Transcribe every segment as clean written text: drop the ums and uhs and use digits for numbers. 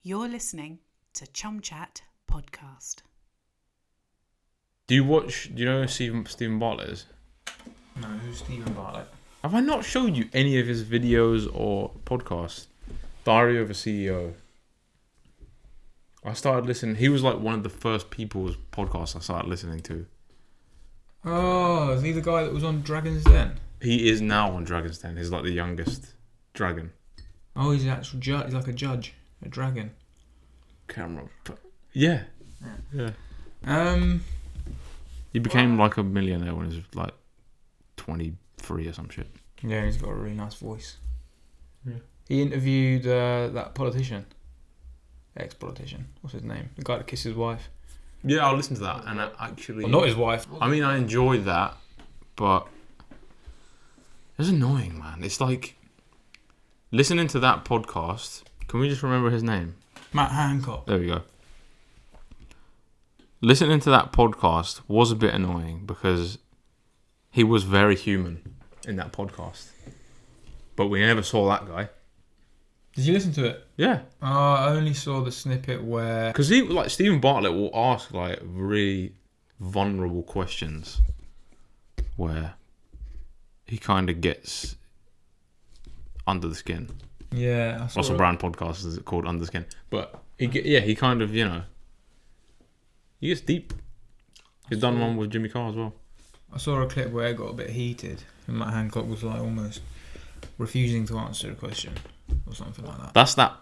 You're listening to Chum Chat Podcast. Do you know who Stephen Bartlett is? No, who's Stephen Bartlett? Have I not showed you any of his videos or podcasts? Diary of a CEO. I started listening. He was like one of the first people's podcasts I started listening to. Oh, is he the guy that was on Dragon's Den? He is now on Dragon's Den. He's like the youngest dragon. Oh, he's an actual judge. He's like a judge, a dragon. Can't remember. Yeah. He became like a millionaire when he was like 23 or some shit. Yeah, he's got a really nice voice. Yeah. He interviewed that politician, ex-politician. What's his name? The guy that kissed his wife. Yeah, I'll listen to that. And I actually, Well, not his wife. I mean, I enjoyed that, but it was annoying, man. It's like listening to that podcast. Can we just remember his name? Matt Hancock. There we go. Listening to that podcast was a bit annoying because he was very human in that podcast. But we never saw that guy. Did you listen to it? Yeah. I only saw the snippet where... Because Stephen Bartlett will ask like really vulnerable questions where he kind of gets under the skin. Yeah. Russell Brand podcast is called Under the Skin. But he kind of, he gets deep. He's done one with Jimmy Carr as well. I saw a clip where it got a bit heated and Matt Hancock was like almost refusing to answer the question or something like that. That's that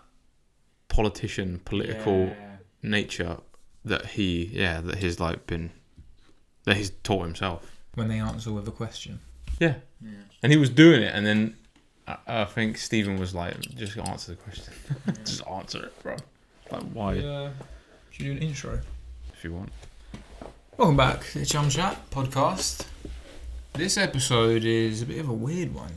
political nature that he's taught himself. When they answer with a question. Yeah. And he was doing it, and then I think Stephen was like, just answer the question. Just answer it, bro. Like, why? Should you do an intro? If you want. Welcome back to the Chum Chat Podcast. This episode is a bit of a weird one,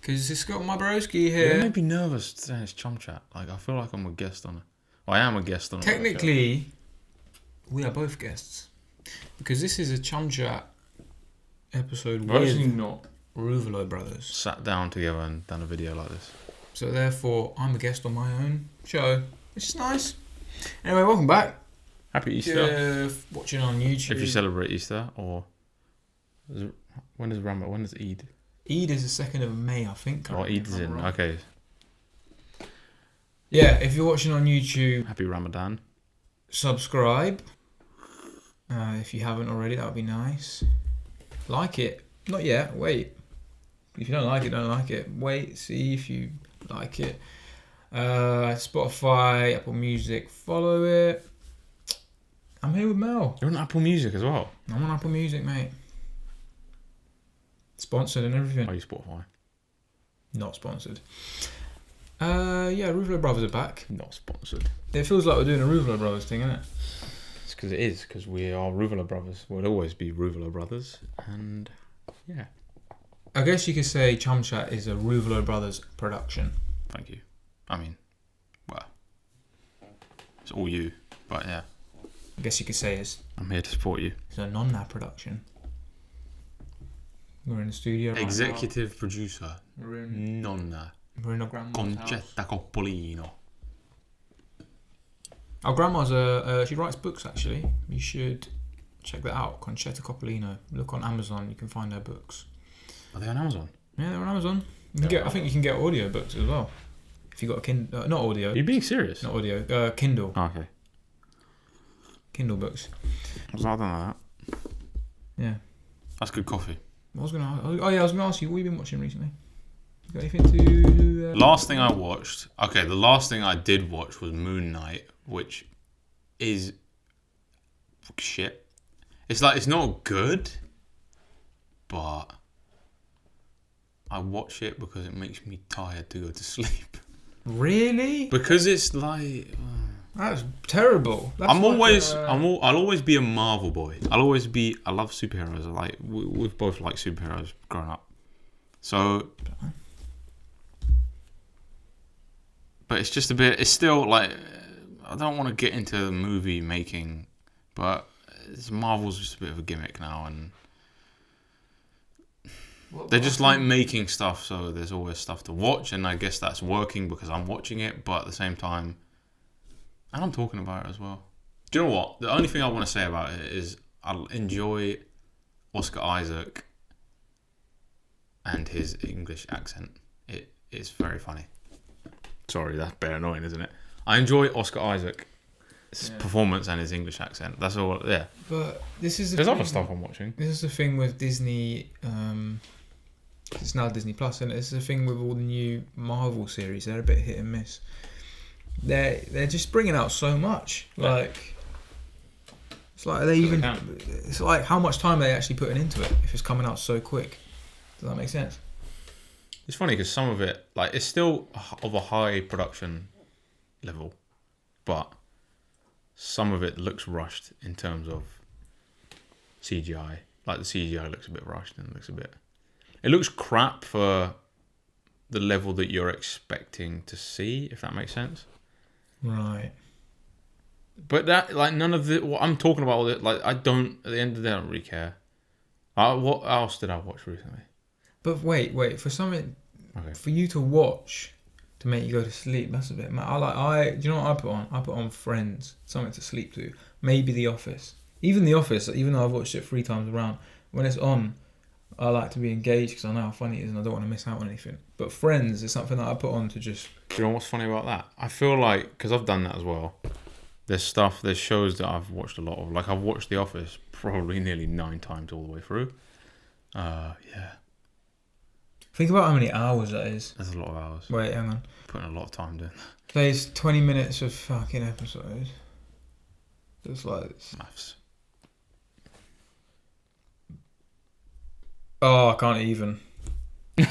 because it's got my broski here. You made me nervous saying it's Chum Chat. Like, I feel like I'm a guest on it. Well, I am a guest on it. Technically, we are both guests, because this is a Chum Chat episode with not RUVOLO brothers. sat down together and done a video like this. So therefore, I'm a guest on my own show, which is nice. Anyway, welcome back. Happy Easter. Watching on YouTube. If you celebrate Easter, or when is Ramadan? When is Eid? Eid is the 2nd of May, I think. Oh, Eid is in. Okay. Yeah, if you're watching on YouTube, Happy Ramadan. subscribe. If you haven't already, that would be nice. Like it. Not yet. Wait. If you don't like it, don't like it. Wait. See if you like it. Spotify, Apple Music. Follow it. I'm here with Mel. You're on Apple Music as well. I'm on Apple Music, mate. Sponsored and everything. Are you Spotify? Not sponsored. RUVOLO brothers are back. Not sponsored. It feels like we're doing a RUVOLO brothers thing, isn't it? It's because it is, because we are RUVOLO brothers. We'll always be RUVOLO brothers. And yeah. I guess you could say Chum Chat is a RUVOLO brothers production. Thank you. I mean, well, it's all you, but yeah. I guess you could say I'm here to support you. it's a non-nap production. We're in the studio right Executive producer, now. We're in Nonna our grandma's house. Concetta Coppolino. Our grandma's she writes books actually. You should check that out. Concetta Coppolino. Look on Amazon. You can find her books. Are they on Amazon? Yeah, they're on Amazon. I think you can get audio books as well. If you got a Kindle, not audio. Are you being serious? Not audio. Kindle. Oh, okay. Kindle books. I don't know that. Yeah. That's good coffee. I was gonna ask you what have you been watching recently. You got anything to? Last thing I watched. Okay, the last thing I did watch was Moon Knight, which is shit. It's not good, but I watch it because it makes me tired to go to sleep. Really? Because it's like. That's terrible. I'll always be a Marvel boy. I love superheroes. We've both liked superheroes growing up. So, but it's just it's still like, I don't want to get into the movie making, but Marvel's just a bit of a gimmick now, and they're just like making stuff, so there's always stuff to watch, and I guess that's working because I'm watching it, but at the same time, And I'm talking about it as well. Do you know what? The only thing I want to say about it is I enjoy Oscar Isaac and his English accent. It is very funny. Sorry, that's bare annoying, isn't it? I enjoy Oscar Isaac's performance and his English accent. That's all. Yeah. But this is There's other stuff I'm watching. This is the thing with Disney. It's now Disney Plus, and it's the thing with all the new Marvel series. They're a bit hit and miss. They're just bringing out so much. Like, it's like it's like how much time are they actually putting into it if it's coming out so quick. Does that make sense? It's funny because some of it, like, it's still of a high production level, but some of it looks rushed in terms of CGI. Like, the CGI looks a bit rushed and it looks crap for the level that you're expecting to see, if that makes sense. Right. But that, like, none of the what I'm talking about, like, I don't. At the end of the day, I don't really care. What else did I watch recently? But wait for something Okay. for you to watch to make you go to sleep. That's a bit mad. Do you know what I put on? I put on Friends, something to sleep to. Maybe The Office. Even The Office, even though I've watched it 3 times around, when it's on, I like to be engaged because I know how funny it is and I don't want to miss out on anything. But Friends is something that I put on to just. Do you know what's funny about that? I feel like, because I've done that as well. There's shows that I've watched a lot of. Like, I've watched The Office probably nearly 9 times all the way through. Yeah. Think about how many hours that is. That's a lot of hours. Wait, hang on. Putting a lot of time doing that. There's 20 minutes of fucking episode. It's like... Maths. Oh, I can't even. Yeah,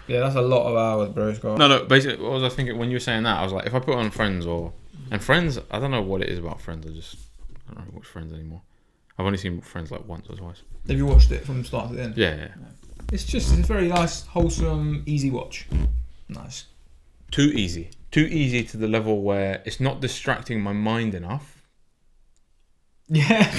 that's a lot of hours, bro. Scott. No, basically, what was I thinking when you were saying that? I was like, if I put on Friends And Friends, I don't know what it is about Friends. I don't watch Friends anymore. I've only seen Friends like once or twice. Have you watched it from start to the end? Yeah. It's a very nice, wholesome, easy watch. Nice. Too easy to the level where it's not distracting my mind enough. Yeah.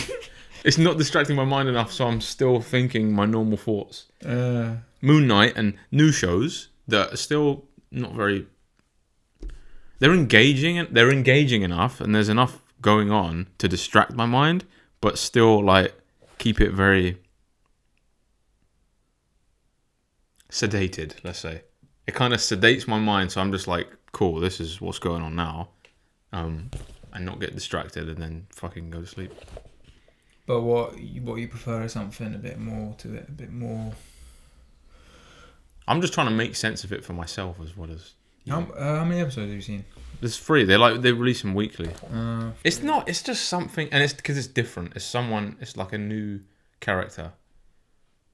It's not distracting my mind enough, so I'm still thinking my normal thoughts. Moon Knight and new shows that are still not very... They're engaging enough, and there's enough going on to distract my mind, but still, like, keep it very sedated, let's say. It kind of sedates my mind, so I'm just like, cool, this is what's going on now. And not get distracted and then fucking go to sleep. But what you prefer is something a bit more to it, a bit more... I'm just trying to make sense of it for myself as well as... How many episodes have you seen? There's 3. They release them weekly. It's not. It's just something, and it's because it's different. It's like a new character.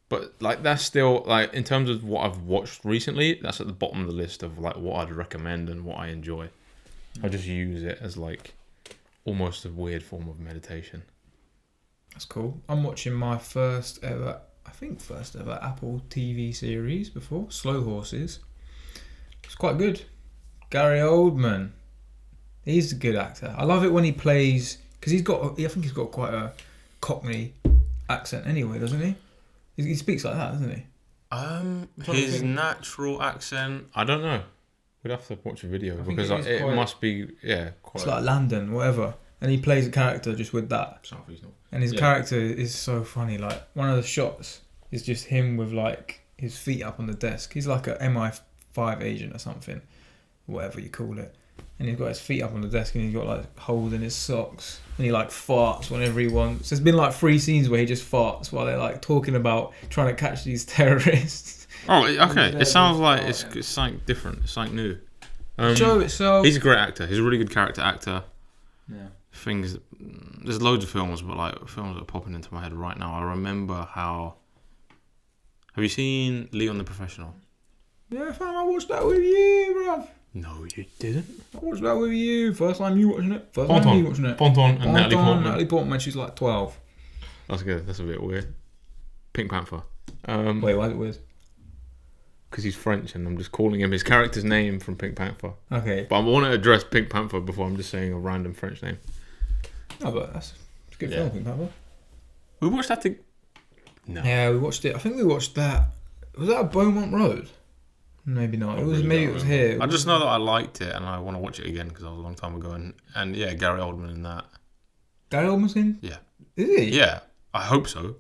But like that's still like in terms of what I've watched recently, that's at the bottom of the list of like what I'd recommend and what I enjoy. I just use it as like almost a weird form of meditation. That's cool. I'm watching my first ever Apple TV series before, Slow Horses. It's quite good. Gary Oldman. He's a good actor. I love it when he plays... Because I think he's got quite a Cockney accent anyway, doesn't he? He speaks like that, doesn't he? His natural accent... I don't know. We'd have to watch a video because it must be... Yeah, quite... It's like Landon, whatever. And he plays a character just with that. And his character is so funny. Like, one of the shots is just him with, like, his feet up on the desk. He's like a MI5 agent or something. Whatever you call it. And he's got his feet up on the desk and he's got like holes in his socks and he like farts whenever he wants. There's been like 3 scenes where he just farts while they're like talking about trying to catch these terrorists. Oh, okay. It sounds like it's something different. It's something new. Show itself. He's a great actor. He's a really good character actor. Yeah. There's loads of films, but like films that are popping into my head right now. I remember how... Have you seen Leon the Professional? Yeah, fam, I watched that with you, bruv. No, you didn't. I watched that with you. First time you watching it. Ponton and Natalie Portman. Natalie Portman when she's like 12. That's good. That's a bit weird. Pink Panther. Wait, why is it weird? Because he's French and I'm just calling him his character's name from Pink Panther. Okay. But I want to address Pink Panther before I'm just saying a random French name. Oh, but it's a good film, Pink Panther. We watched that No. Yeah, we watched it. I think we watched that. Was that at Beaumont Road? Maybe not. I really Maybe it don't was remember. here. I just know that I liked it and I want to watch it again because that was a long time ago. And yeah, Gary Oldman in that. Gary Oldman's in? Yeah. Is he? Yeah, I hope so.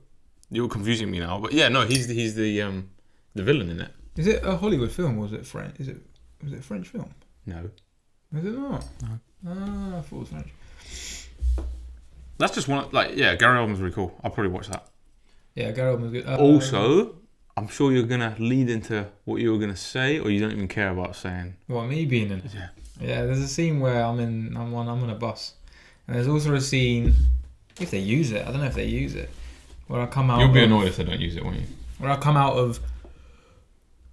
You're confusing me now, but yeah, no, he's the villain in it. Is it a Hollywood film or was it French? Was it a French film? No. Is it not? No. Ah, I thought it was French. That's just one. Like, yeah, Gary Oldman's really cool. I'll probably watch that. Yeah, Gary Oldman's good. Also, I'm sure you're gonna lead into what you were gonna say, or you don't even care about saying. What, me being in? Yeah. Yeah, there's a scene where I'm on a bus, and there's also a scene, if they use it, I don't know if they use it, where I come out. You'll be annoyed if they don't use it, won't you? Where I come out of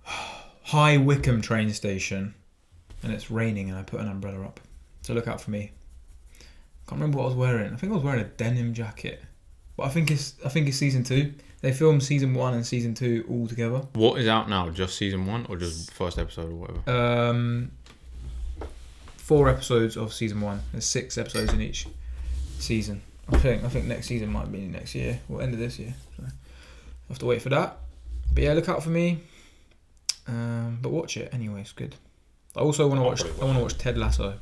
High Wycombe train station, and it's raining, and I put an umbrella up. So look out for me. Can't remember what I was wearing. I think I was wearing a denim jacket, but I think it's season 2. They filmed season 1 and season 2 all together. What is out now? Just season 1 or just first episode or whatever? 4 episodes of season 1. There's 6 episodes in each season. I think next season might be next year or end of this year. So I have to wait for that. But yeah, look out for me. But watch it anyway. It's good. I also want to watch. I want to watch Ted Lasso.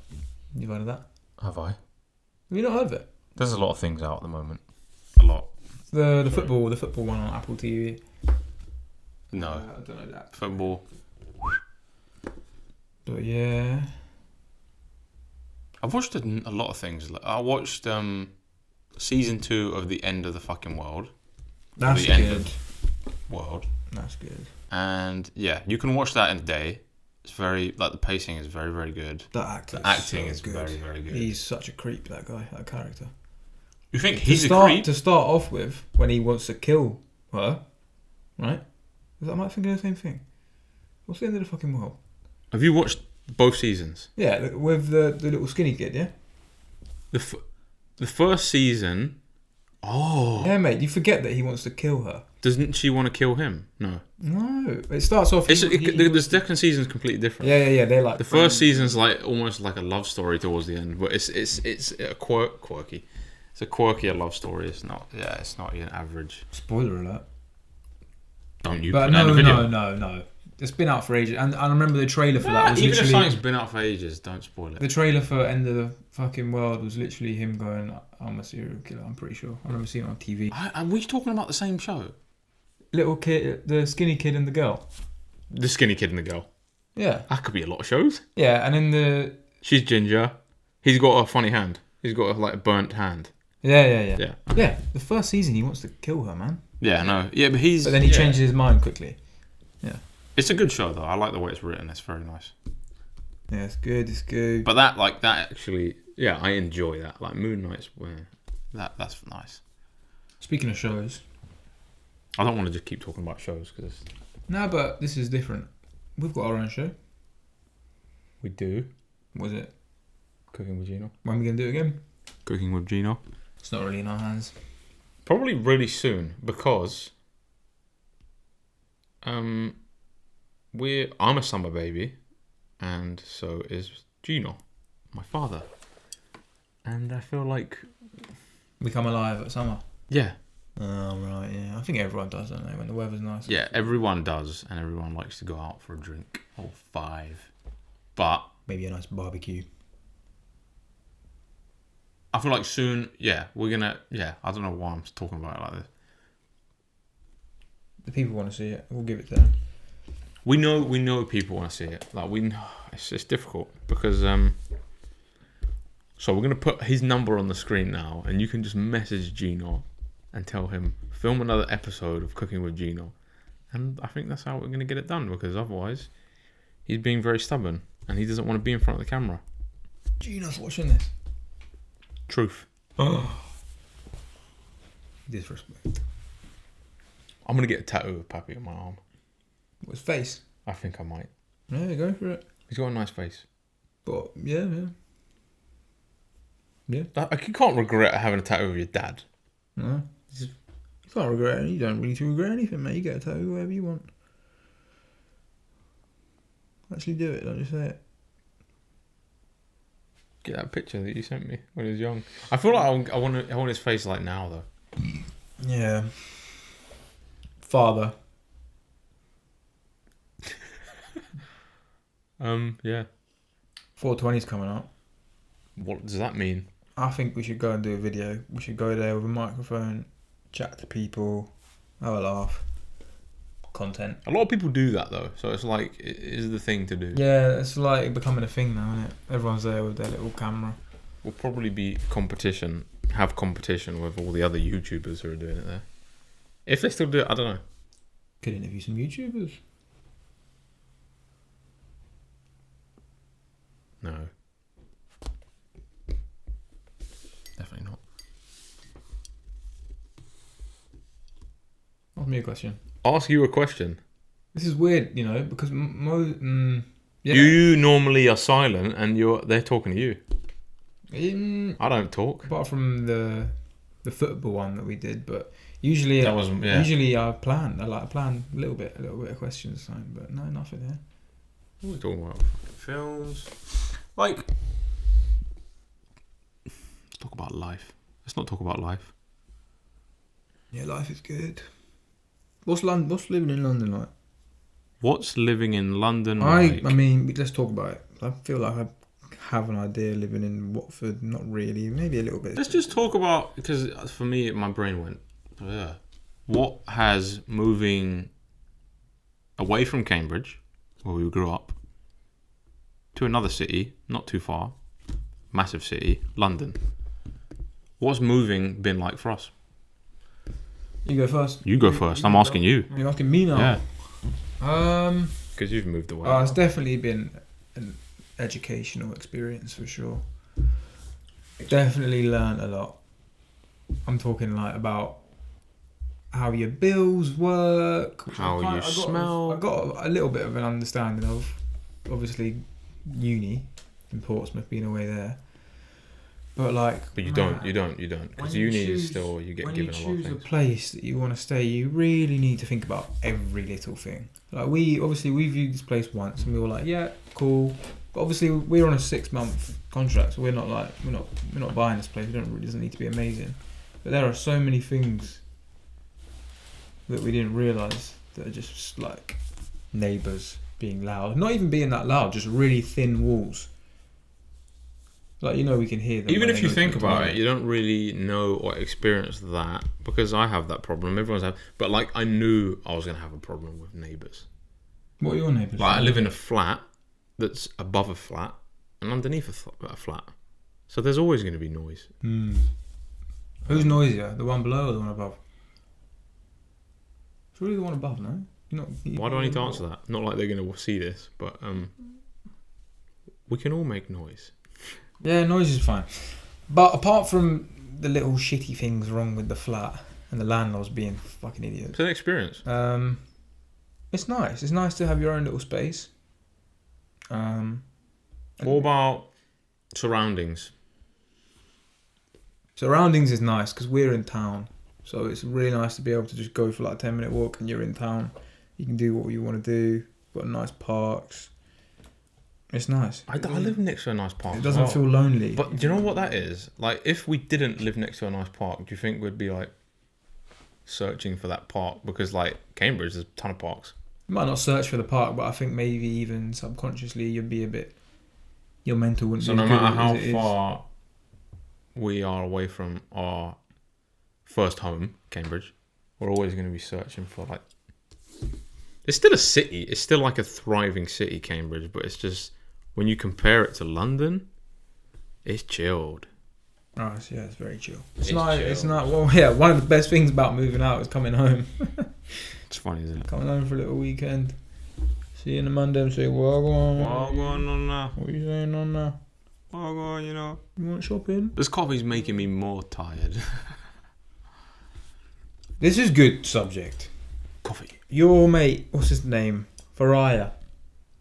You've heard of that? Have I? Have you not heard of it? There's a lot of things out at the moment. A lot. The football one on Apple TV. No. I don't know that. Football. But yeah. I've watched a lot of things. I watched season 2 of The End of the Fucking World. That's the End good. of World. That's good. And yeah, you can watch that in a day. It's very, like, the pacing is very, very good. The acting is good. very, very good. He's such a creep, that guy, that character. You think he's a creep? To start off with, when he wants to kill her, right? I might think of the same thing. What's the end of the fucking world? Have you watched both seasons? Yeah, with the little skinny kid, yeah? The first season... Oh. Yeah, mate, you forget that he wants to kill her. Doesn't she want to kill him? No. No. It starts off... The second season's completely different. Yeah. They're like... The first season's like almost like a love story towards the end, but it's a quirky. It's a quirkier love story. It's not. Yeah, it's not an average. Spoiler alert. Don't you? But put that in the video. No. It's been out for ages, and I remember the trailer for that was even literally... if something's been out for ages, don't spoil it. The trailer for End of the Fucking World was literally him going, "I'm a serial killer." I'm pretty sure. I remember seeing it on TV. Are we talking about the same show? Little kid, the skinny kid and the girl. The skinny kid and the girl. Yeah. That could be a lot of shows. Yeah, and in the... She's ginger. He's got a funny hand. He's got a burnt hand. Yeah. Yeah. Yeah, the first season he wants to kill her, man. Yeah, no. Yeah, but he's... But then he changes his mind quickly. Yeah. It's a good show, though. I like the way it's written. It's very nice. Yeah, it's good. But that actually... Yeah, I enjoy that. Like, Moon Knight's... That's nice. Speaking of shows... I don't want to just keep talking about shows, because... No, but this is different. We've got our own show. We do. Was it? Cooking with Gino. When are we going to do it again? Cooking with Gino. It's not really in our hands. Probably really soon, because... I'm a summer baby, and so is Gino, my father. And I feel like... We come alive at summer. Yeah. Oh, right, yeah. I think everyone does, don't they, when the weather's nice. Yeah, everyone does, and everyone likes to go out for a drink or 5. But... Maybe a nice barbecue. I feel like soon, we're gonna... Yeah, I don't know why I'm talking about it like this. The people want to see it. We'll give it to them. We know people want to see it. Like, we know... It's difficult, because... So we're going to put his number on the screen now, and you can just message Gino and tell him, film another episode of Cooking with Gino. And I think that's how we're going to get it done, because otherwise he's being very stubborn and he doesn't want to be in front of the camera. Gino's watching this. Truth. Oh. Disrespect. I'm going to get a tattoo of Pappy on my arm. What's face? I think I might. Yeah, go for it. He's got a nice face. But, yeah. Yeah. You can't regret having a tattoo of your dad. No. You can't regret it. You don't need to regret anything, mate. You get a tattoo whatever you want. Actually do it, don't just say it. Get that picture that you sent me when he was young. I feel like I want his face like now, though. Yeah. 420's coming up. What does that mean? I think we should go and do a video. We should go there with a microphone, chat to people, have a laugh. Content. A lot of people do that though, so it's like it is the thing to do. Yeah, it's like becoming a thing now, isn't it? Everyone's there with their little camera. We'll probably be have competition with all the other YouTubers who are doing it there. If they still do it, I don't know. Could interview some YouTubers. No. Definitely not. Ask me a question. Ask you a question. This is weird, you know, because yeah. You normally are silent and they're talking to you. I don't talk. Apart from the football one that we did, but usually That wasn't. Yeah. usually I plan a little bit of questions, but no, nothing here. What are we talking about? Films. Like, let's talk about life. Let's not talk about life. Yeah, life is good. What's living in London like? What's living in London I like? mean, let's talk about it. I feel like I have an idea living in Watford. Not really, maybe a little bit. Let's just talk about, because for me, my brain went, yeah. What has moving away from Cambridge, where we grew up, to another city, not too far, massive city, London. What's moving been like for us? You go first. You go first. I'm asking you. You're asking me now. Yeah. Because you've moved away. It's definitely been an educational experience for sure. Definitely learned a lot. I'm talking like about how your bills work, How you smell. I got a little bit of an understanding of, obviously, uni in Portsmouth, being away there. But like, But you don't, because uni is still, you get given a lot of when you choose things. a place that you want to stay, you really need to think about every little thing. Like we viewed this place once and we were like, yeah, cool. But obviously we're on a 6-month contract, so we're not buying this place. It doesn't need to be amazing. But there are so many things that we didn't realise that are just like neighbours being loud. Not even being that loud, just really thin walls. Like, you know, we can hear them. Even if you think about it, you don't really know or experience that, because I have that problem. Everyone's had, but like I knew I was going to have a problem with neighbours. What are your neighbours? Like I live in a flat that's above a flat and underneath a flat, so there's always going to be noise. Who's noisier, the one below or the one above? It's really the one above, no? Why do I need to answer that? Not like they're going to see this, but we can all make noise. Yeah, noise is fine. But apart from the little shitty things wrong with the flat and the landlords being fucking idiots, It's an experience. it's nice. It's nice to have your own little space. What about surroundings? Surroundings is nice because we're in town. So it's really nice to be able to just go for like a 10-minute walk and you're in town. You can do what you want to do. Got nice parks. It's nice. I live next to a nice park. It doesn't feel lonely. But do you know what that is? Like, if we didn't live next to a nice park, do you think we'd be like searching for that park? Because like Cambridge, there's a ton of parks. You might not search for the park, but I think maybe even subconsciously you'd be a bit. Your mental wouldn't So be no as good matter how as it far we are away from our first home, Cambridge, we're always going to be searching for like. It's still a city. It's still like a thriving city, Cambridge, but it's just. When you compare it to London, it's chilled. Oh, yeah, it's very chill. It's It's chill. not. Well, yeah. One of the best things about moving out is coming home. It's funny, isn't it? Coming home for a little weekend. See you on the Monday and say, well, go on. Well, go on now. What are you saying on now? Well, go on, you know. You want shopping? This coffee's making me more tired. This is good subject. Coffee. Your mate, what's his name? Faraya.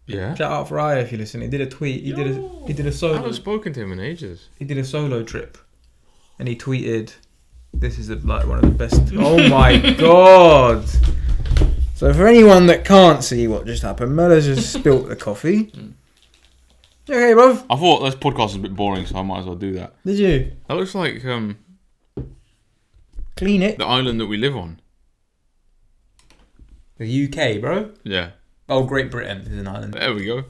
Yeah. Shout out Faraya if you listen. He did a tweet. He did a I solo. haven't spoken to him in ages. He did a solo trip, and he tweeted, "This is like one of the best." Oh my god! So for anyone that can't see what just happened, Mella's just spilt the coffee. You okay, bruv? I thought this podcast was a bit boring, so I might as well do that. Did you That looks like clean it? the island that we live on. The UK, bro. Yeah. Oh, Great Britain is an island. There we go.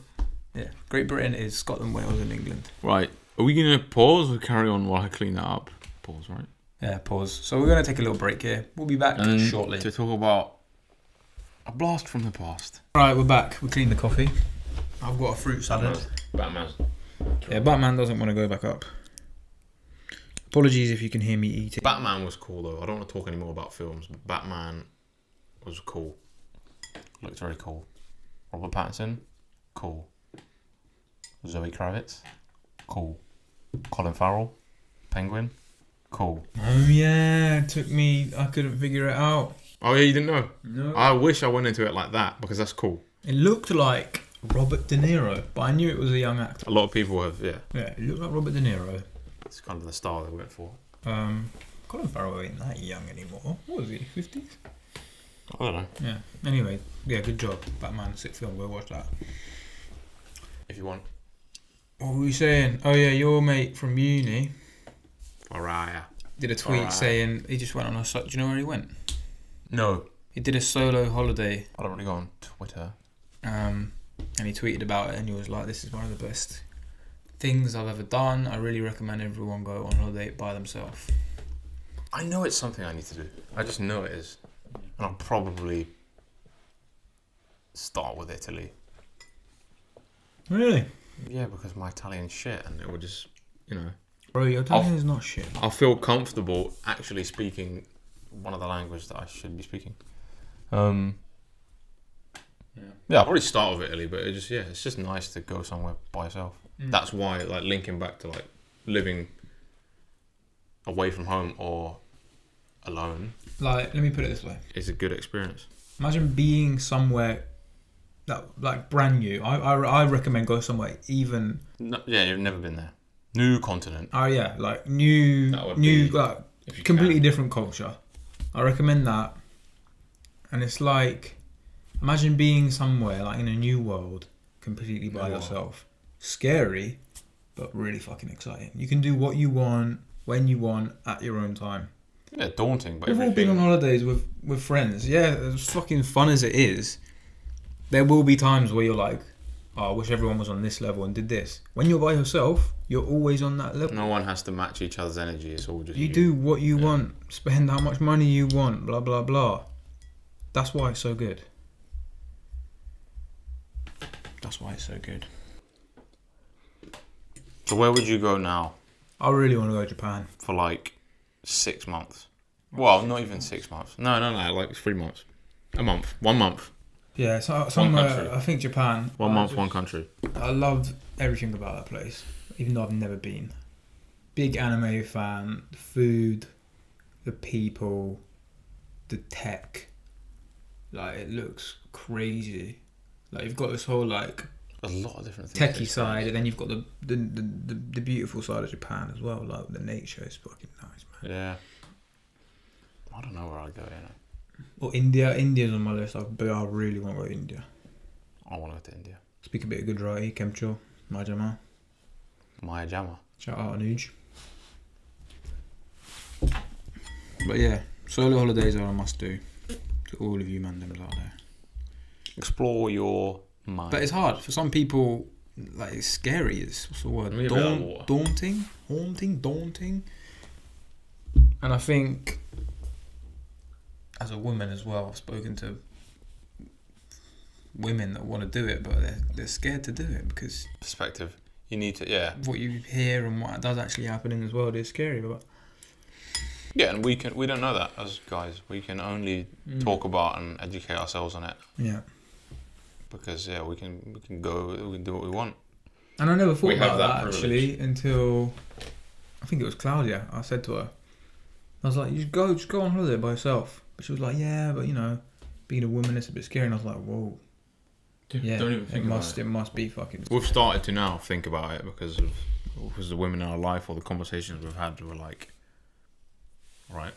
Yeah. Great Britain is Scotland, Wales, and England. Right. Are we going to pause or carry on while I clean that up? Pause, right? Yeah, pause. So we're going to take a little break here. We'll be back shortly. To talk about a blast from the past. Right, we're back. We cleaned the coffee. I've got a fruit salad. Batman's. Yeah, Batman doesn't want to go back up. Apologies if you can hear me eating. Batman was cool, though. I don't want to talk anymore about films, but Batman was cool. Looked very cool. Robert Pattinson, cool. Zoe Kravitz, cool. Colin Farrell, Penguin, cool. Oh yeah, it took me. I couldn't figure it out. Oh yeah, you didn't know? No. I wish I went into it like that because that's cool. It looked like Robert De Niro, but I knew it was a young actor. A lot of people have, yeah. Yeah, it looked like Robert De Niro. It's kind of the style they went for. Colin Farrell ain't that young anymore. What was he? 50s? I don't know. Yeah. Anyway, yeah, good job. Batman, 6th film. We'll watch that. If you want. What were we saying? Oh yeah, your mate from uni Mariah. did a tweet Alright. saying he just went on a. Do you know where he went? No. He did a solo holiday. I don't really go on Twitter. And he tweeted about it, and he was like, "This is one of the best things I've ever done. I really recommend everyone go on holiday by themselves." I know it's something I need to do. I just know it is. And I'll probably start with Italy. Really? Yeah, because my Italian's shit and it would just, you know. Bro, your Italian is not shit. I'll feel comfortable actually speaking one of the language that I should be speaking. Yeah, I'll probably start with Italy, but it's just nice to go somewhere by yourself. That's why, like, linking back to like living away from home or alone, Like, let me put it this way: is a good experience. imagine being somewhere that like brand new. I recommend go somewhere even. No, yeah, you've never been there. New continent. Oh yeah, like new, That would new, be- like if you completely can. different culture. I recommend that. And it's like, imagine being somewhere like in a new world, completely by New world. yourself. Scary, but really fucking exciting. You can do what you want, when you want, at your own time. Yeah, daunting, but We've all been on holidays with friends. Yeah, as fucking fun as it is, there will be times where you're like, oh, I wish everyone was on this level and did this. When you're by yourself, you're always on that level. No one has to match each other's energy. It's all just You do what you want, spend how much money you want, blah, blah, blah. That's why it's so good. That's why it's so good. So where would you go now I really want to go to Japan. for like 6 months? Well, not even 6 months. No, like 3 months. A month. 1 month. Yeah, so country. somewhere, I think Japan. 1 month, one country. I loved everything about that place, even though I've never been. Big anime fan, the food, the people, the tech. Like, it looks crazy. Like, you've got this whole, like, A lot of different things. techie side, and then you've got the beautiful side of Japan as well. Like, the nature is fucking nice, man. Yeah. I don't know where I'd go, you know. Or India. India's on my list, but I really want to go to India. I want to go to India. Speak a bit of Gujarati, Kemcho, Majama. Maya Jama. Shout out Anuj. But yeah, solo holidays are a must do to all of you mandems out there. Explore your mind. But it's hard for some people. Like, it's scary. What's the word? Let me get a bit of water. Daunting, daunting. And I think, as a woman as well, I've spoken to women that want to do it, but they're scared to do it because Perspective. You need to, yeah. what you hear and what does actually happen in this world is scary. But Yeah, and we don't know that as guys. We can only talk about and educate ourselves on it yeah. because yeah, we can do what we want. And I never thought We have about that that actually until I think it was Claudia. I said to her, I was like, just go on holiday by yourself. But she was like, yeah, but you know, being a woman is a bit scary. And I was like, whoa. Yeah, Don't even think about it must be fucking. We've started to now think about it because the women in our life or the conversations we've had were like, right,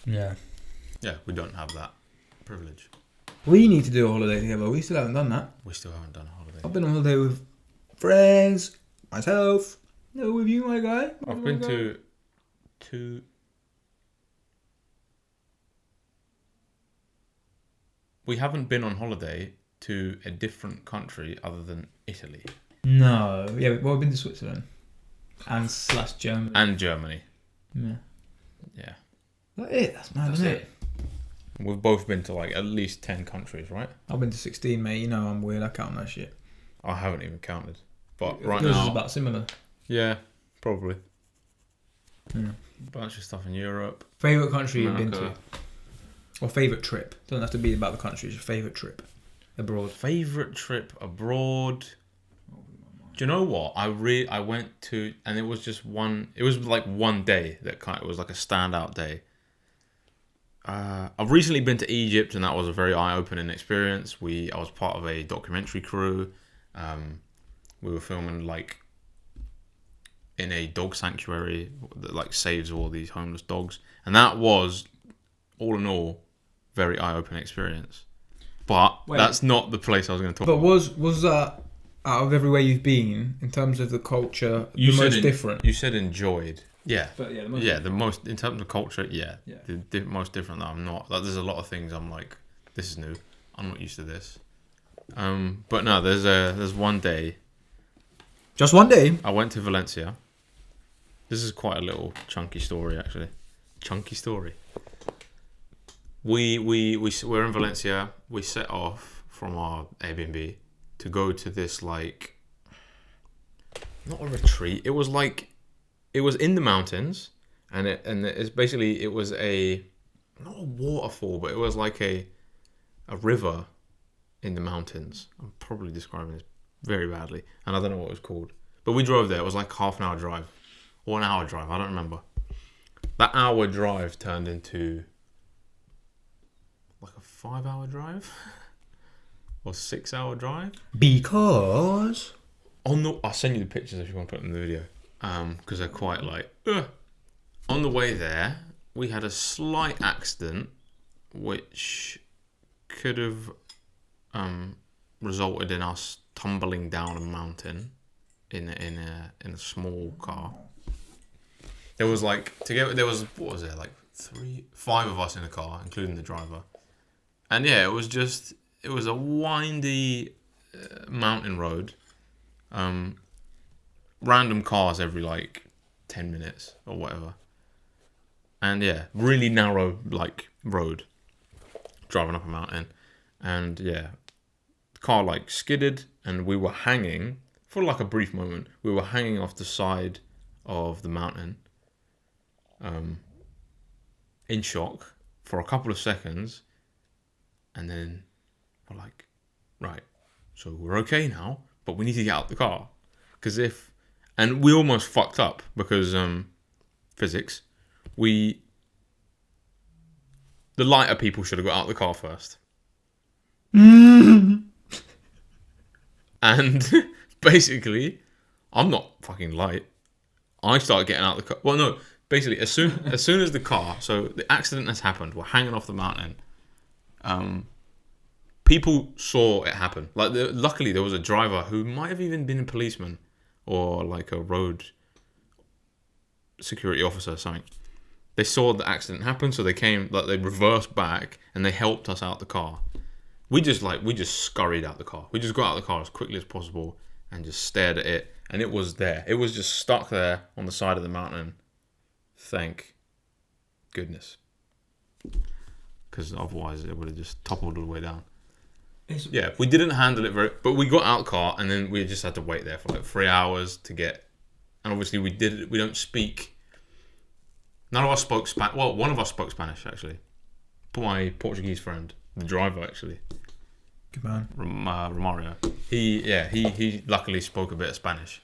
Yeah. yeah, we don't have that privilege. We need to do a holiday together. We still haven't done that. We still haven't done a holiday. I've been on holiday with friends, myself. No, with you, my guy. I've been to two. We haven't been on holiday to a different country other than Italy. No. Yeah, well, I've been to Switzerland. And / Germany. And Germany. Yeah. Yeah. That's it. That's mad, isn't it? We've both been to like at least 10 countries, right? I've been to 16, mate. You know I'm weird. I count that shit. I haven't even counted. But right Yours is now... about similar. Yeah, probably. Yeah. Bunch of stuff in Europe. Favourite country you've been to? America. Or favourite trip? Doesn't have to be about the country. It's your favourite trip abroad. Favourite trip abroad... Do you know what? I went to... And it was just one... It was like one day that it was like a standout day. I've recently been to Egypt, and that was a very eye-opening experience. I was part of a documentary crew. We were filming like in a dog sanctuary that like saves all these homeless dogs, and that was all in all very eye-opening experience. But that's not the place I was going to talk about. But was that out of everywhere you've been in terms of the culture the most different? You said enjoyed. Yeah. But The most in terms of culture, yeah. The most different that I'm not. Like, there's a lot of things I'm like, this is new. I'm not used to this. But no, there's one day. Just one day. I went to Valencia. This is quite a little chunky story, actually. Chunky story. We're in Valencia. We set off from our Airbnb to go to this like, not a retreat. It was in the mountains, and it's basically it was not a waterfall, but it was like a river in the mountains. I'm probably describing this very badly, and I don't know what it was called. But we drove there. It was like half an hour drive, or an hour drive. I don't remember. That hour drive turned into like a 5-hour drive or 6-hour drive. Because I'll send you the pictures if you want to put them in the video. Because they're quite like... On the way there, we had a slight accident which could have resulted in us tumbling down a mountain in a small car. There was like what was there, like 5 of us in a car, including the driver. And yeah, it was a windy mountain road. Random cars every like 10 minutes or whatever. And yeah, really narrow like road driving up a mountain. And yeah, the car like skidded, and we were hanging for like a brief moment. We were hanging off the side of the mountain in shock for a couple of seconds. And then we're like, right, so we're okay now, but we need to get out the car. And we almost fucked up because physics. The lighter people should have got out of the car first. And basically, I'm not fucking light. I started getting out of the car. Well, no, basically, as soon as the car, so the accident has happened, we're hanging off the mountain. People saw it happen. Like, luckily, there was a driver who might have even been a policeman or like a road security officer or something. They saw the accident happen, so they came, like, they reversed back and they helped us out the car. We just scurried out the car. We just got out of the car as quickly as possible and just stared at it, and it was there. It was just stuck there on the side of the mountain. Thank goodness, because otherwise it would have just toppled all the way down. Yeah, we didn't handle it but we got out of the car, and then we just had to wait there for like 3 hours to get. And obviously we don't speak. None of us spoke Spanish. Well, one of us spoke Spanish actually. My Portuguese friend, the driver actually. Good man. Romario. He luckily spoke a bit of Spanish,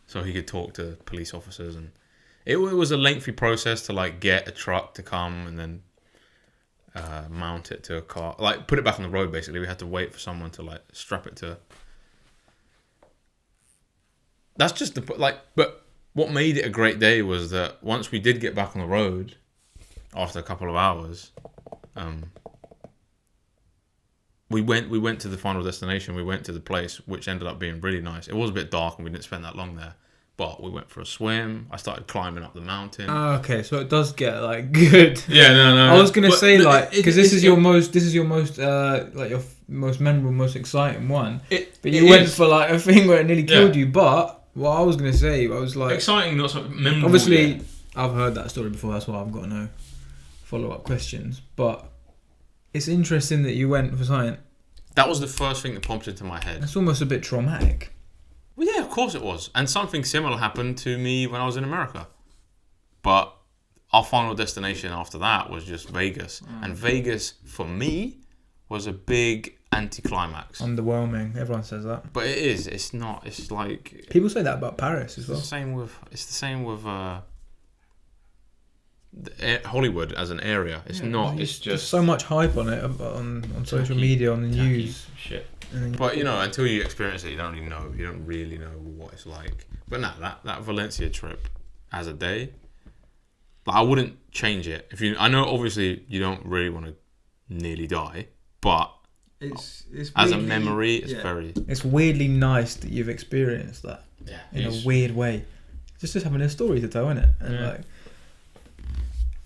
so he could talk to police officers, and it was a lengthy process to like get a truck to come and then mount it to a car, like put it back on the road. Basically, we had to wait for someone to like strap it to. That's just but what made it a great day was that once we did get back on the road, after a couple of hours, we went to the final destination. We went to the place, which ended up being really nice. It was a bit dark and we didn't spend that long there, But we went for a swim. I started climbing up the mountain. Okay, so it does get like good. Yeah, no. I was gonna say like because this is your most memorable, most exciting one. But you went for like a thing where it nearly killed you. But what I was gonna say, I was like exciting, not so memorable. Obviously, I've heard that story before. That's why I've got no follow-up questions. But it's interesting that you went for something. That was the first thing that popped into my head. That's almost a bit traumatic. Well, yeah, of course it was. And something similar happened to me when I was in America. But our final destination after that was just Vegas. And Vegas, for me, was a big anticlimax. Underwhelming. Everyone says that. But it is. It's not. It's like... People say that about Paris as well. It's the same with Hollywood as an area. It's not. It's just... There's so much hype on it on social media, on the news. Shit. But, until you experience it, you don't really know what it's like. But no, that Valencia trip as a day, I wouldn't change it. I know obviously you don't really want to nearly die, but it's as a memory, it's very... It's weirdly nice that you've experienced that in a weird way. Just having a story to tell, isn't it? And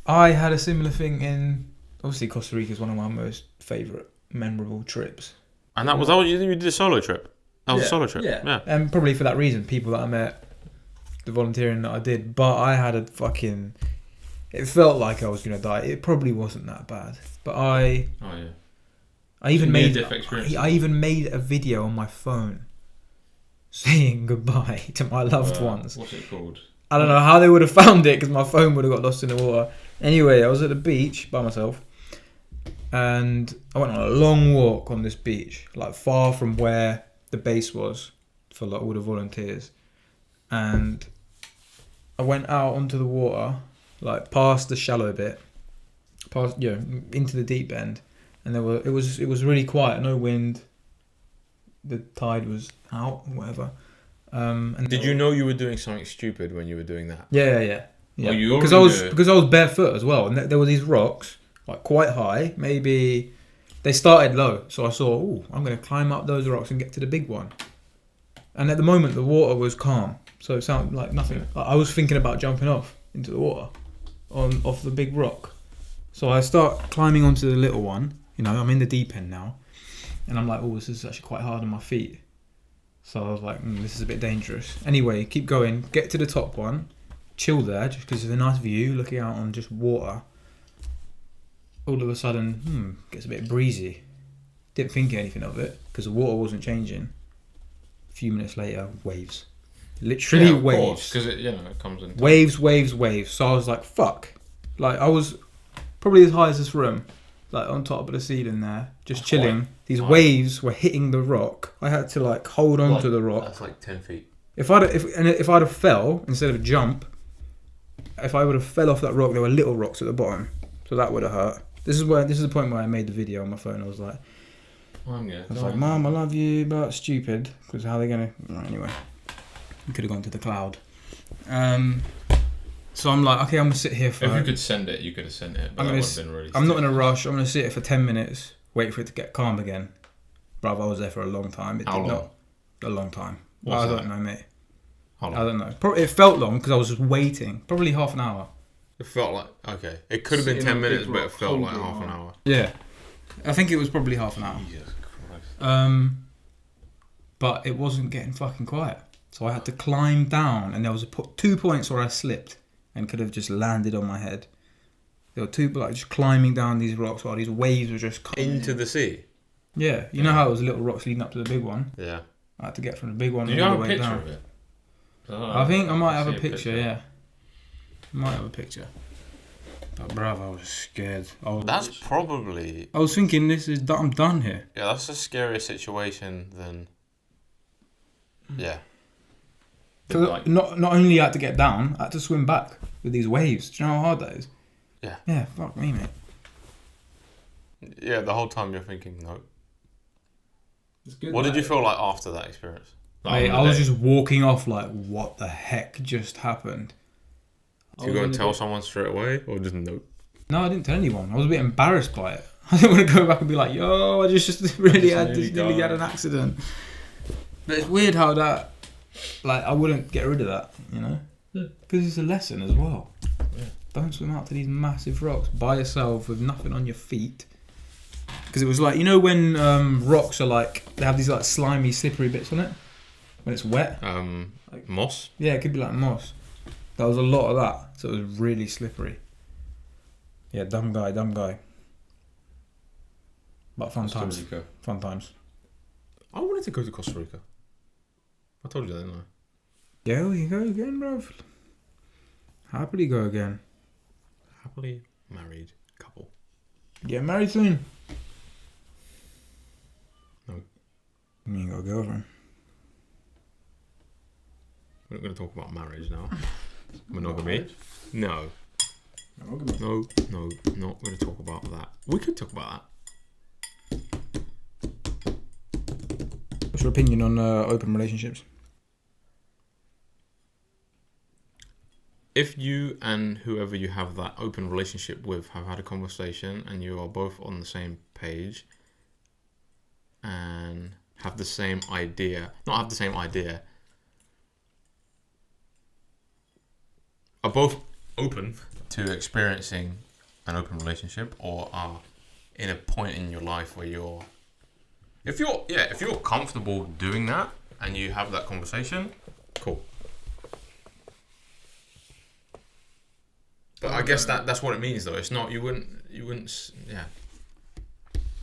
I had a similar thing in... Obviously, Costa Rica is one of my most favourite memorable trips. And that was you did a solo trip. That was a solo trip. Yeah. And probably for that reason, people that I met, the volunteering that I did. But I had a fucking... It felt like I was going to die. It probably wasn't that bad. But I even made a video on my phone saying goodbye to my loved ones. What's it called? I don't know how they would have found it because my phone would have got lost in the water. Anyway, I was at the beach by myself. And I went on a long walk on this beach, like far from where the base was for like all the volunteers. And I went out onto the water, like past the shallow bit, into the deep end, and it was really quiet, no wind. The tide was out, or whatever. And did you know you were doing something stupid when you were doing that? Yeah. Well, because I was barefoot as well, and there were these rocks. Like quite high, maybe they started low. So I saw, I'm going to climb up those rocks and get to the big one. And at the moment, the water was calm, so it sounded like nothing. I was thinking about jumping off into the water, off the big rock. So I start climbing onto the little one. I'm in the deep end now, and I'm like, this is actually quite hard on my feet. So I was like, this is a bit dangerous. Anyway, keep going, get to the top one, chill there, just because it's a nice view, looking out on just water. All of a sudden, gets a bit breezy. Didn't think anything of it because the water wasn't changing. A few minutes later, waves. Literally waves. Because it comes in. Waves. So I was like, fuck. Like I was probably as high as this room, like on top of the ceiling there, just chilling. These waves were hitting the rock. I had to like hold on to the rock. That's like 10 feet. If I'd have fell instead of jump, if I would have fell off that rock, there were little rocks at the bottom, so that would have hurt. This is the point where I made the video on my phone. I was like, Mom, I love you, but stupid. Because how are they going to... Anyway, we could have gone to the cloud. So I'm like, okay, I'm going to sit here for... If you could send it, you could have sent it. But I'm not in a rush. I'm going to sit here for 10 minutes, wait for it to get calm again. Bruv, I was there for a long time. How long? A long time. I don't know, mate. How long? I don't know. It felt long because I was just waiting. Probably half an hour. It felt like... Okay. It could have been 10 minutes, but it felt like half an hour. Yeah. I think it was probably half an hour. Jesus Christ. But it wasn't getting fucking quiet. So I had to climb down, and there was 2 points where I slipped and could have just landed on my head. There were 2, like, just climbing down these rocks while these waves were just coming into the sea? Yeah. You know how it was little rocks leading up to the big one? Yeah. I had to get from the big one all the way down. Do you have a picture of it? I think I might have a picture, yeah. Might have a picture. But bruv, I was scared. That's probably... I was thinking, I'm done here. Yeah, that's a scarier situation than... Yeah. Because not only I had to get down, I had to swim back with these waves. Do you know how hard that is? Yeah. Yeah, fuck me, mate. Yeah, the whole time you're thinking, no. What did you feel like after that experience? Mate, I was just walking off like, what the heck just happened? Did you go and tell someone straight away, or just no? No, I didn't tell anyone. I was a bit embarrassed by it. I didn't want to go back and be like, yo, I just really nearly had an accident. But it's weird how that like, I wouldn't get rid of that, you know? Because it's a lesson as well. Yeah. Don't swim out to these massive rocks by yourself with nothing on your feet. Because it was like, you know when rocks are like, they have these like slimy, slippery bits on it? When it's wet? Moss? Yeah, it could be like moss. There was a lot of that, so it was really slippery. Yeah, dumb guy. But fun Costa times. Rica. Fun times. I wanted to go to Costa Rica. I told you that, didn't I? Yeah, we can go again, bruv. Happily go again. Happily married couple. Get married soon. No. You ain't got a girlfriend. We're not going to talk about marriage now. Monogamy. No. Monogamy. No, not going to talk about that. We could talk about that. What's your opinion on open relationships? If you and whoever you have that open relationship with have had a conversation and you are both on the same page and have the same idea, not have the same idea, are both open to experiencing an open relationship or are in a point in your life where you're, if you're comfortable doing that and you have that conversation, cool. But I guess that's what it means, though. It's not, you wouldn't, yeah.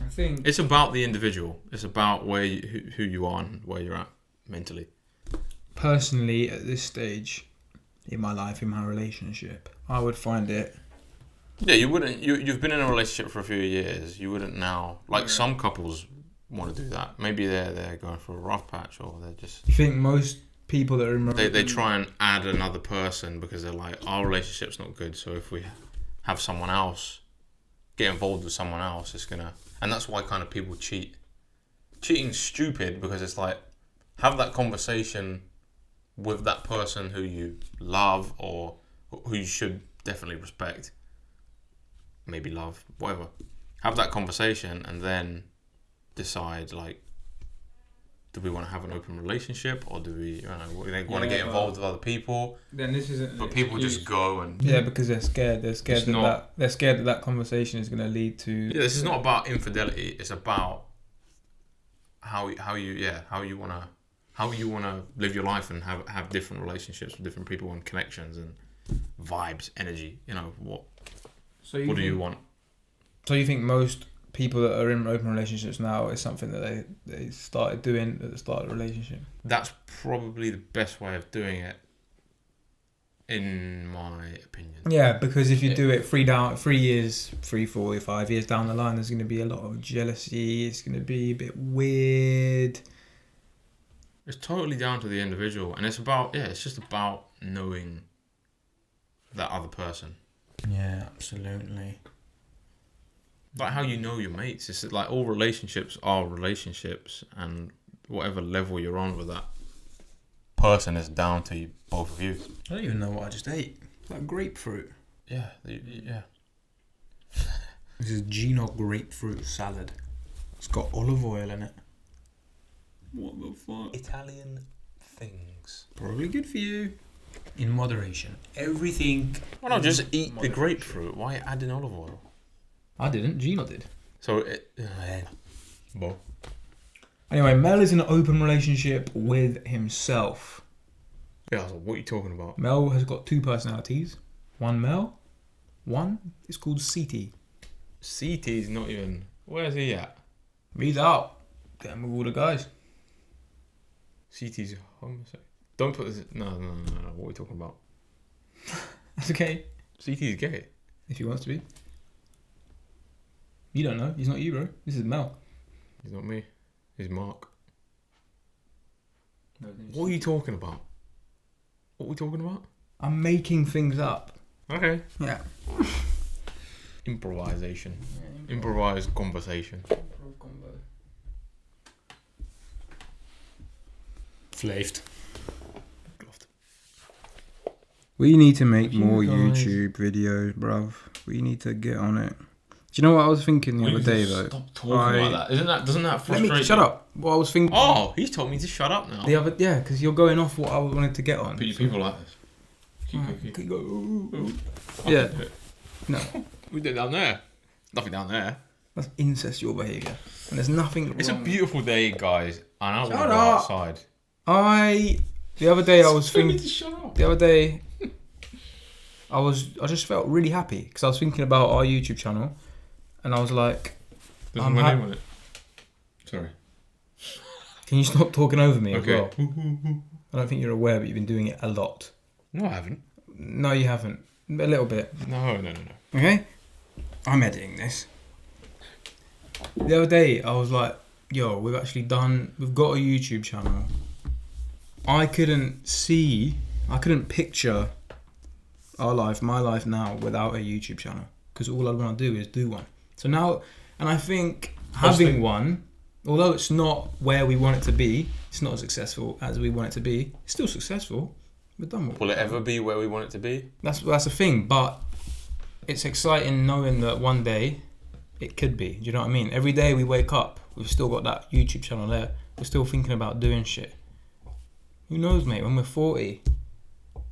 I think It's about the individual. It's about who you are and where you're at mentally. personally at this stage in my life, in my relationship, I would find it. Yeah, you wouldn't. You've been in a relationship for a few years. You wouldn't now. Like some couples want to do that. Maybe they're going for a rough patch, or they're just. You think most people that are in They try and add another person because they're like, our relationship's not good. So if we have someone else, get involved with someone else, it's gonna. And that's why kind of people cheat. Cheating's stupid because it's like, have that conversation with that person who you love or who you should definitely respect. Maybe love, whatever. Have that conversation and then decide, like, do we want to have an open relationship or do we, want to get involved with other people? Then this isn't. But people just go and because they're scared. They're scared they're scared that conversation is going to lead to. yeah. This is not about infidelity. It's about how you wanna live your life and have different relationships with different people and connections and vibes, energy. You know what? What do you want? So you think most people that are in open relationships now is something that they started doing at the start of the relationship? That's probably the best way of doing it, in my opinion. Yeah, because if you do it 3, 4, 5 years down the line, there's going to be a lot of jealousy. It's going to be a bit weird. It's totally down to the individual, and it's just about knowing that other person. Yeah, absolutely. Like how you know your mates. It's like all relationships are relationships, and whatever level you're on with that person is down to both of you. I don't even know what I just ate. Like grapefruit. Yeah. This is Gino grapefruit salad. It's got olive oil in it. What the fuck? Italian things. Probably good for you. In moderation. Everything. Why not just eat the grapefruit? Why add in olive oil? I didn't. Gino did. So Anyway, Mel is in an open relationship with himself. yeah. So what are you talking about? Mel has got 2 personalities. One Mel. One is called CT. CT's not even. Where's he at? He's out. Getting with all the guys. CT's homosexual. Don't put this. No. What are we talking about? That's okay. CT's gay. If he wants to be. You don't know. He's not you, bro. This is Mel. He's not me. He's Mark. No, What are you talking about? What are we talking about? I'm making things up. Okay. Yeah. Improvisation. Improvised conversation. Flaved. We need to make more guys. YouTube videos, bruv. We need to get on it. Do you know what I was thinking the Will other you day just though? Stop talking like that. Doesn't that Let frustrate me shut you? up. What I was thinking. Oh, he's told me to shut up now. Because you're going off what I wanted to get on. People like this. Keep Yeah. No, We did down there. Nothing down there. that's incestual behaviour, and there's nothing. It's a wrong. beautiful day, guys, and I want to Shut go up. outside. The other day I was Tell me thinking. to shut up. The other day, I just felt really happy because I was thinking about our YouTube channel, and I was like, There's my name on it. Sorry. "Can you stop talking over me?" Okay. As well? I don't think you're aware, but you've been doing it a lot. No, I haven't. No, you haven't. A little bit. No. Okay? I'm editing this. The other day, I was like, yo, we've got a YouTube channel. I couldn't picture my life now without a YouTube channel. Because all I want to do is do one. So now, and I think having one, although it's not where we want it to be, it's not as successful as we want it to be, it's still successful. We're done with it. Will it ever be where we want it to be? That's the thing, but it's exciting knowing that one day it could be. Do you know what I mean? Every day we wake up, we've still got that YouTube channel there. We're still thinking about doing shit. Who knows, mate? When we're 40,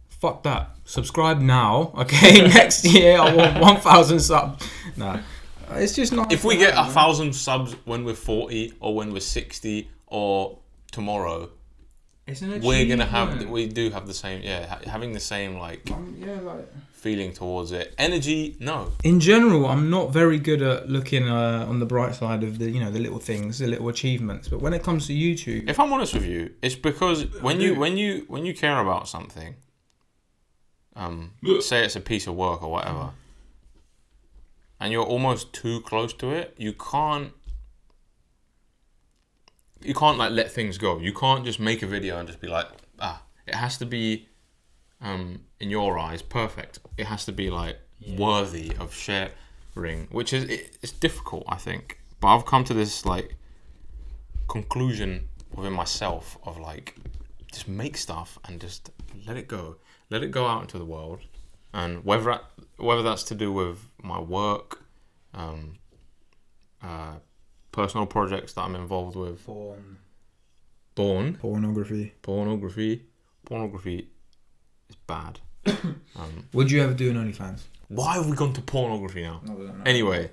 fuck that. Subscribe now, okay? Next year I want 1,000 subs. Nah, it's just not. If we get 1,000 subs when we're 40 or when we're 60 or tomorrow, it's an we're gonna achievement. we do have the same, having the same feeling towards it. Energy, no. In general, I'm not very good at looking on the bright side of the little things, the little achievements. But when it comes to YouTube, If I'm honest with you, it's because when you care about something, say it's a piece of work or whatever, and you're almost too close to it, you can't like let things go. You can't just make a video and just be like, it has to be, in your eyes, perfect. It has to be like worthy of sharing, which is it's difficult, I think. But I've come to this like conclusion within myself of like, just make stuff and just let it go out into the world, and whether that's to do with my work, personal projects that I'm involved with. Pornography is bad. Would you ever do an OnlyFans? Why have we gone to pornography now? I don't know. Anyway,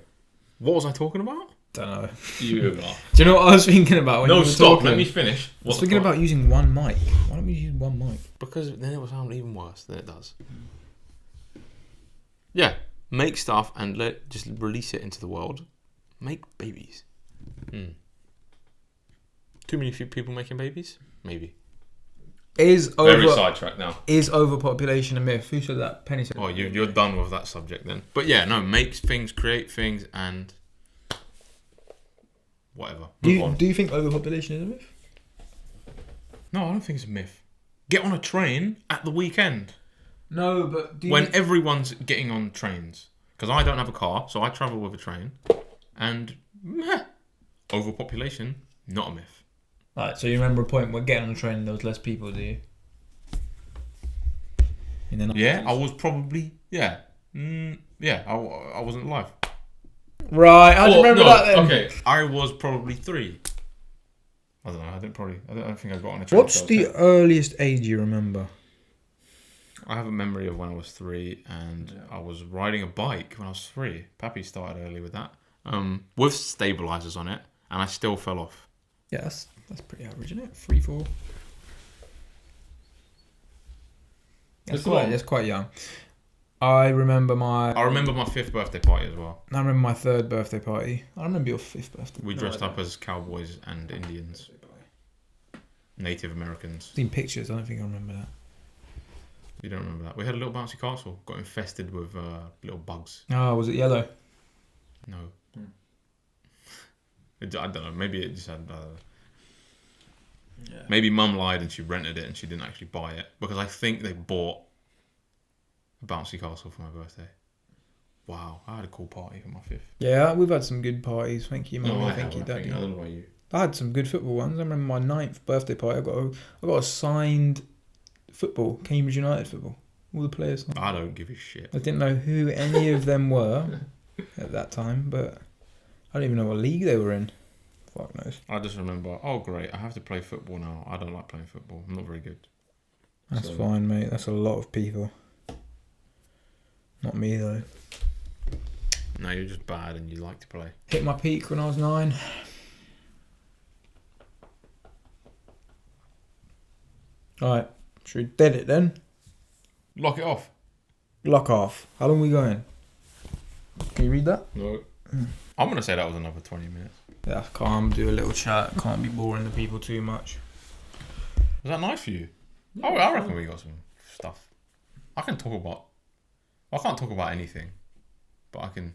what was I talking about? Don't know. You are. Do you know what I was thinking about when you were talking? Let me finish. I was thinking about using one mic. Why don't we use one mic? Because then it will sound even worse than it does. Yeah, make stuff and just release it into the world. Make babies. Too many people making babies? Maybe. Very sidetracked now. Is overpopulation a myth? Who said that? Penny said. Oh, you're done with that subject then. But yeah, no, make things, create things, and whatever. Do you think overpopulation is a myth? No, I don't think it's a myth. Get on a train at the weekend. No, but When everyone's getting on trains. Because I don't have a car, so I travel with a train. And overpopulation, not a myth. Right, so you remember a point where getting on a train and there was less people, do you? Yeah, I was probably, I wasn't alive. Right, I remember that then. Okay, I was probably 3. I don't know, I don't think I got on a train. What's the earliest age you remember? I have a memory of when I was 3 and I was riding a bike when I was 3. Pappy started early with that. With stabilizers on it, and I still fell off. Yeah, that's pretty average, isn't it? 3, 4. That's quite young. I remember my 5th birthday party as well. I remember my 3rd birthday party. I remember your 5th birthday. We dressed up as cowboys and Indians, Native Americans. I've seen pictures. I don't think I remember that. You don't remember that? We had a little bouncy castle, got infested with little bugs. Oh, was it yellow? No. I don't know. Maybe it just had. Maybe Mum lied and she rented it and she didn't actually buy it, because I think they bought a bouncy castle for my birthday. Wow, I had a cool party for my 5th. Yeah, we've had some good parties. Thank you, Mum. No, Thank you, Daddy. I don't know about you. I had some good football ones. I remember my 9th birthday party. I got a signed football, Cambridge United football. All the players. I don't give a shit. I didn't know who any of them were. at that time, but I don't even know what league they were in. Fuck knows. I just remember, oh great, I have to play football now. I don't like playing football. I'm not very good. That's fine, mate. That's a lot of people. Not me though. No, you're just bad and you like to play. Hit my peak when I was 9. Alright, should we dead it then? Lock it off. Lock off. How long are we going? Can you read that? No. I'm going to say that was another 20 minutes. Yeah, calm, do a little chat. Can't be boring the people too much. Was that nice for you? Yeah, I reckon we got some stuff. I can't talk about anything, but I can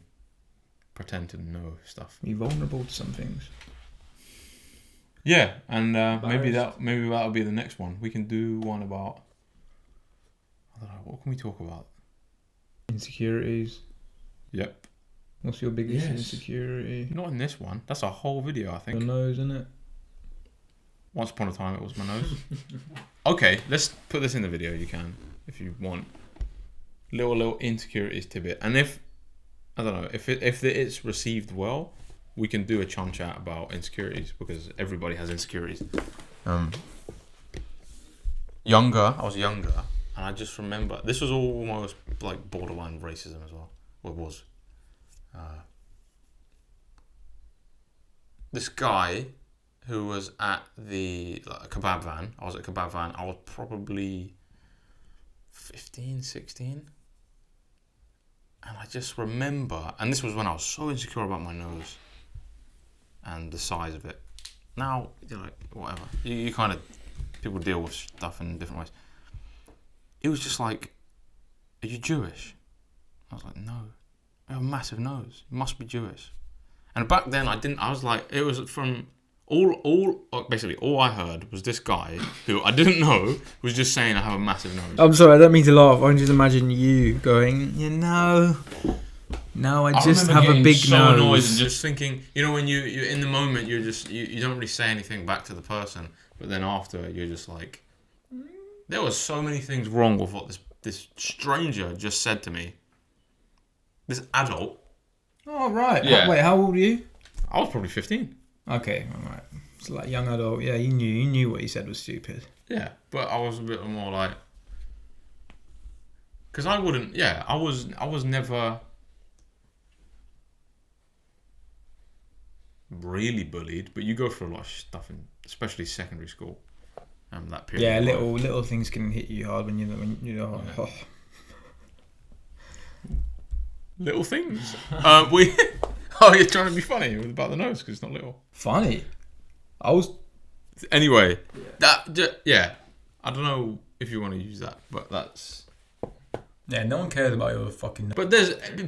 pretend to know stuff. Be vulnerable to some things. Yeah, and maybe that'll be the next one. We can do one about, I don't know, what can we talk about? Insecurities. Yep. What's your biggest insecurity? Not in this one. That's a whole video, I think. Your nose, isn't it? Once upon a time, it was my nose. Okay, let's put this in the video. You can, if you want. Little insecurities tidbit, and if I don't know if it's received well, we can do a chum chat about insecurities because everybody has insecurities. I was younger, and I just remember this was almost like borderline racism as well. Well, it was. This guy who was at the kebab van. I was at kebab van. I was probably 15, 16. And I just remember, and this was when I was so insecure about my nose and the size of it. Now, you're like, whatever. You kind of, people deal with stuff in different ways. It was just like, are you Jewish? I was like, no. I have a massive nose. You must be Jewish. And back then, I was like, it was from basically all I heard was this guy who I didn't know was just saying I have a massive nose. I'm sorry, I don't mean to laugh. I can just imagine you going, no, I just have a big so nose. Annoyed and just thinking, when you're in the moment, you're just you don't really say anything back to the person, but then after you're just like, there was so many things wrong with what this stranger just said to me. This adult. Oh right. Yeah. Wait, how old are you? I was probably 15. Okay, alright. It's like young adult. Yeah, you knew what he said was stupid. Yeah, but I was a bit more like, because I wouldn't. Yeah, I was never really bullied, but you go through a lot of stuff in, especially secondary school. That period. Yeah, little things can hit you hard when you know. Yeah. Oh. Little things. Oh, you're trying to be funny about the nose because it's not little. Funny. I was. Anyway, yeah. I don't know if you want to use that, but that's. Yeah, no one cares about your fucking. But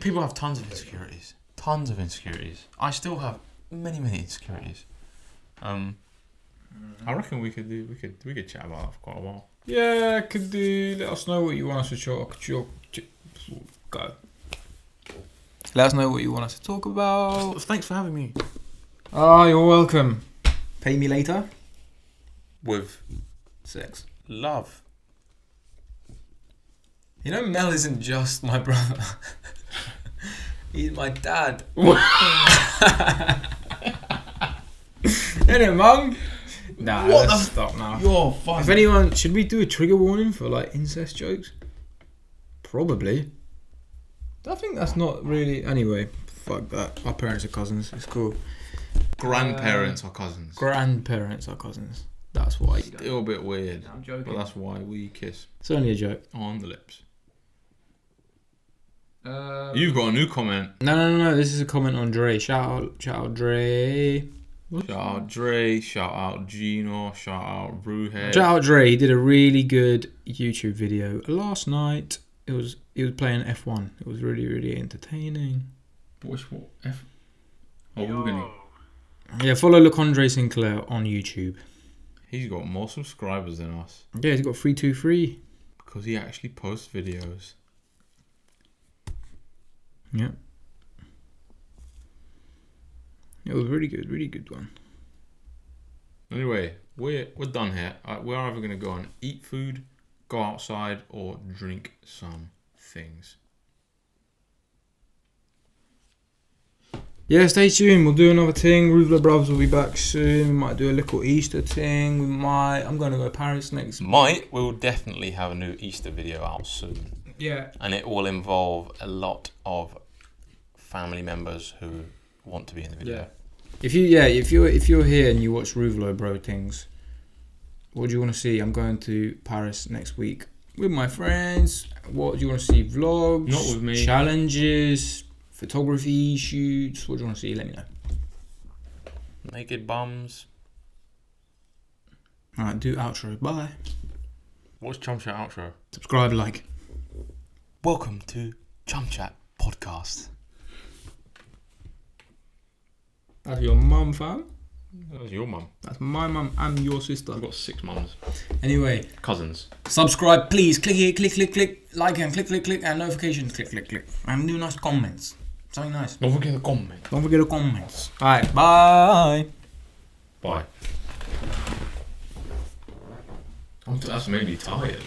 people have tons of insecurities. Tons of insecurities. I still have many insecurities. I reckon we could chat about that for quite a while. Yeah, could do. Let us know what you want us to talk. Go. Let us know what you want us to talk about. Thanks for having me. Oh, you're welcome. Pay me later. With Sex. love. You know, Mel isn't just my brother. He's my dad. Innit, Mum? Nah, let's stop now. You're fine. If anyone, should we do a trigger warning for like incest jokes? Probably. I think that's not really. Anyway, fuck that. Our parents are cousins. It's cool. Grandparents are cousins. Grandparents are cousins. That's why. Still a bit weird. I'm joking. But that's why we kiss It's only a joke. on the lips. You've got a new comment. No. This is a comment on Dre. Shout out Dre. Shout out Dre. Shout out Gino. Shout out Ruhead. Shout out Dre. He did a really good YouTube video last night. He was playing F1. It was really entertaining. Which what? F? Oh, we're gonna. Yeah, follow LeCondre Sinclair on YouTube. He's got more subscribers than us Yeah, he's got 323. because he actually posts videos. Yeah. It was really good one. Anyway, we're done here. We're either gonna go and eat food, go outside, or drink some things. Yeah, stay tuned. We'll do another thing. RUVOLO Brothers will be back soon. We might do a little Easter thing. I'm going to go to Paris next. We'll definitely have a new Easter video out soon. Yeah. And it will involve a lot of family members who want to be in the video. Yeah. If you're here and you watch RUVOLO Bro things, what do you want to see? I'm going to Paris next week with my friends. What do you want to see? Vlogs? Not with me. Challenges? Photography shoots? What do you want to see? Let me know. Naked bums. Alright, do outro. Bye. What's Chum Chat outro? Subscribe, like. Welcome to Chum Chat Podcast. That's your mum, fam. That was your mum. That's my mum and your sister. I've got 6 mums. Anyway, Cousins. subscribe, please. Click here, click. Like and click, and notifications, click. And do nice comments. Something nice. Don't forget the comment. Don't forget the comments. Alright, bye. Bye. That's made me tired.